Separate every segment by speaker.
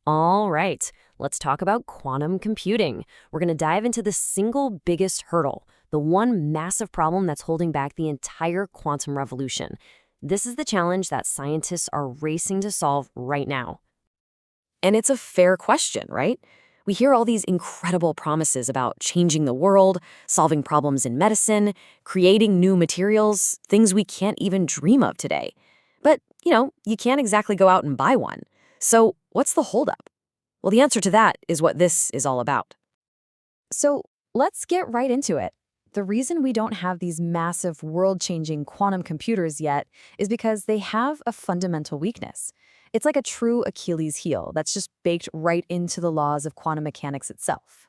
Speaker 1: All right, let's talk about quantum computing. We're going to dive into the single biggest hurdle, the one massive problem that's holding back the entire quantum revolution. This is the challenge that scientists are racing to solve right now. And it's a fair question, right? We hear all these incredible promises about changing the world, solving problems in medicine, creating new materials, things we can't even dream of today. But, you can't exactly go out and buy one. So what's the holdup? Well, the answer to that is what this is all about. So let's get right into it. The reason we don't have these massive world-changing quantum computers yet is because they have a fundamental weakness. It's like a true Achilles heel that's just baked right into the laws of quantum mechanics itself.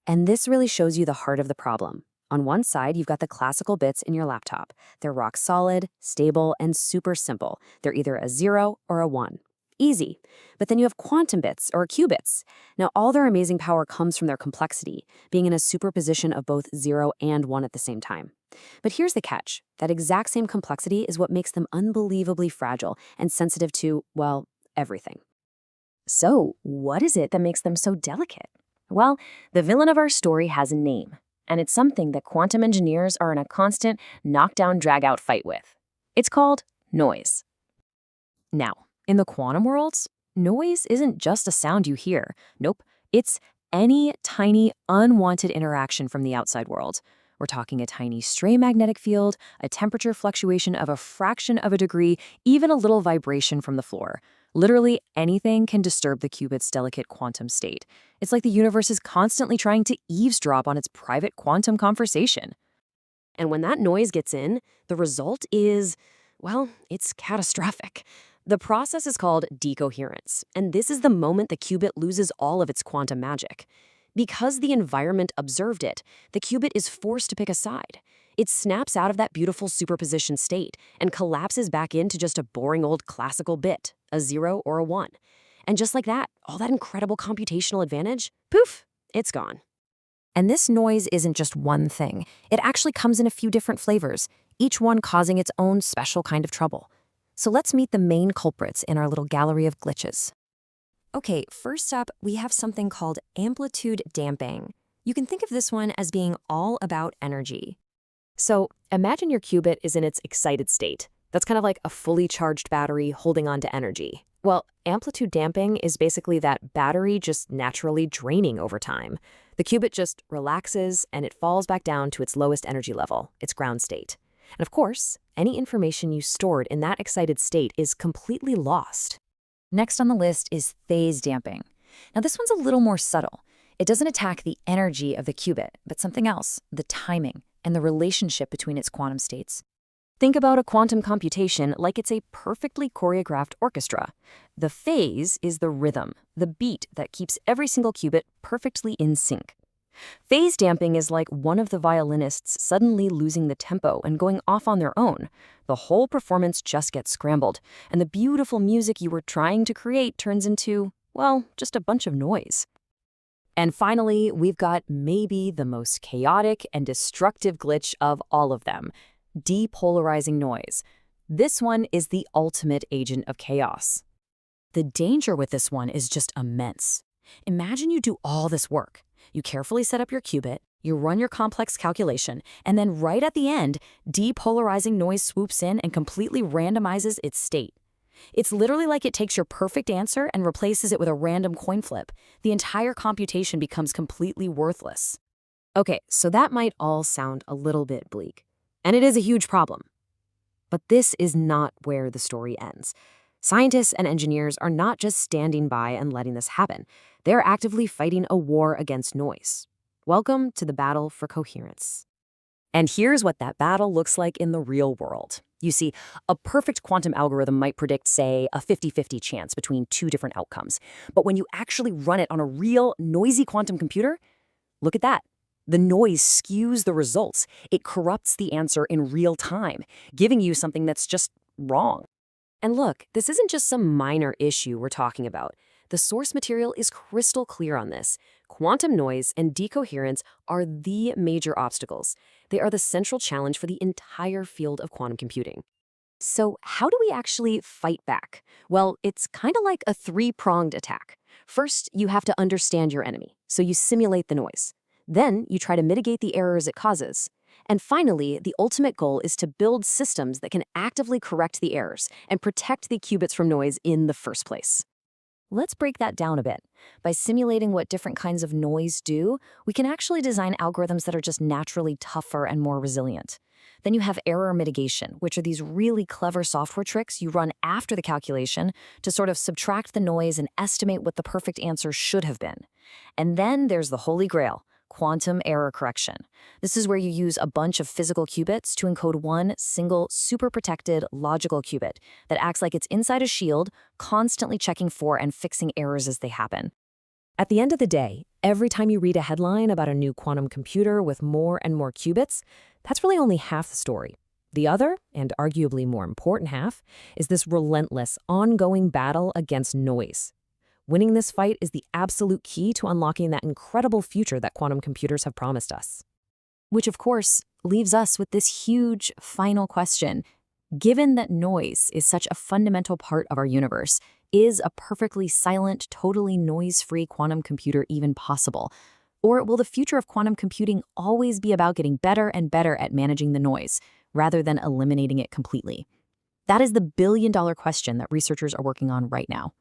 Speaker 1: And this really shows you the heart of the problem. On one side, you've got the classical bits in your laptop. They're rock solid, stable, and super simple. They're either a 0 or a 1. Easy. But then you have quantum bits, or qubits. Now, all their amazing power comes from their complexity, being in a superposition of both 0 and 1 at the same time. But here's the catch. That exact same complexity is what makes them unbelievably fragile and sensitive to, well, everything. So, what is it that makes them so delicate? Well, the villain of our story has a name, and it's something that quantum engineers are in a constant knockdown, drag-out fight with. It's called noise. Now, in the quantum worlds, noise isn't just a sound you hear. Nope, it's any tiny, unwanted interaction from the outside world. We're talking a tiny stray magnetic field, a temperature fluctuation of a fraction of a degree, even a little vibration from the floor. Literally anything can disturb the qubit's delicate quantum state. It's like the universe is constantly trying to eavesdrop on its private quantum conversation. And when that noise gets in, the result is, well, it's catastrophic. The process is called decoherence, and this is the moment the qubit loses all of its quantum magic. Because the environment observed it, the qubit is forced to pick a side. It snaps out of that beautiful superposition state and collapses back into just a boring old classical bit, a 0 or a 1. And just like that, all that incredible computational advantage, poof, it's gone. And this noise isn't just one thing. It actually comes in a few different flavors, each one causing its own special kind of trouble. So let's meet the main culprits in our little gallery of glitches. Okay, first up, we have something called amplitude damping. You can think of this one as being all about energy. So imagine your qubit is in its excited state. That's kind of like a fully charged battery holding on to energy. Well, amplitude damping is basically that battery just naturally draining over time. The qubit just relaxes and it falls back down to its lowest energy level, its ground state. And of course, any information you stored in that excited state is completely lost. Next on the list is phase damping. Now this one's a little more subtle. It doesn't attack the energy of the qubit, but something else, the timing and the relationship between its quantum states. Think about a quantum computation like it's a perfectly choreographed orchestra. The phase is the rhythm, the beat that keeps every single qubit perfectly in sync. Phase damping is like one of the violinists suddenly losing the tempo and going off on their own. The whole performance just gets scrambled, and the beautiful music you were trying to create turns into, well, just a bunch of noise. And finally, we've got maybe the most chaotic and destructive glitch of all of them, depolarizing noise. This one is the ultimate agent of chaos. The danger with this one is just immense. Imagine you do all this work. You carefully set up your qubit, you run your complex calculation, and then right at the end, depolarizing noise swoops in and completely randomizes its state. It's literally like it takes your perfect answer and replaces it with a random coin flip. The entire computation becomes completely worthless. Okay, so that might all sound a little bit bleak, and it is a huge problem. But this is not where the story ends. Scientists and engineers are not just standing by and letting this happen. They're actively fighting a war against noise. Welcome to the battle for coherence. And here's what that battle looks like in the real world. You see, a perfect quantum algorithm might predict, say, a 50-50 chance between two different outcomes. But when you actually run it on a real, noisy quantum computer, look at that. The noise skews the results. It corrupts the answer in real time, giving you something that's just wrong. And look, this isn't just some minor issue we're talking about. The source material is crystal clear on this. Quantum noise and decoherence are the major obstacles. They are the central challenge for the entire field of quantum computing. So how do we actually fight back? Well, it's kind of like a three-pronged attack. First, you have to understand your enemy, so you simulate the noise. Then, you try to mitigate the errors it causes. And finally, the ultimate goal is to build systems that can actively correct the errors and protect the qubits from noise in the first place. Let's break that down a bit. By simulating what different kinds of noise do, we can actually design algorithms that are just naturally tougher and more resilient. Then you have error mitigation, which are these really clever software tricks you run after the calculation to sort of subtract the noise and estimate what the perfect answer should have been. And then there's the holy grail, quantum error correction. This is where you use a bunch of physical qubits to encode one single super protected logical qubit that acts like it's inside a shield, constantly checking for and fixing errors as they happen. At the end of the day, every time you read a headline about a new quantum computer with more and more qubits, that's really only half the story. The other, and arguably more important half, is this relentless, ongoing battle against noise. Winning this fight is the absolute key to unlocking that incredible future that quantum computers have promised us. Which, of course, leaves us with this huge final question. Given that noise is such a fundamental part of our universe, is a perfectly silent, totally noise-free quantum computer even possible? Or will the future of quantum computing always be about getting better and better at managing the noise, rather than eliminating it completely? That is the billion-dollar question that researchers are working on right now.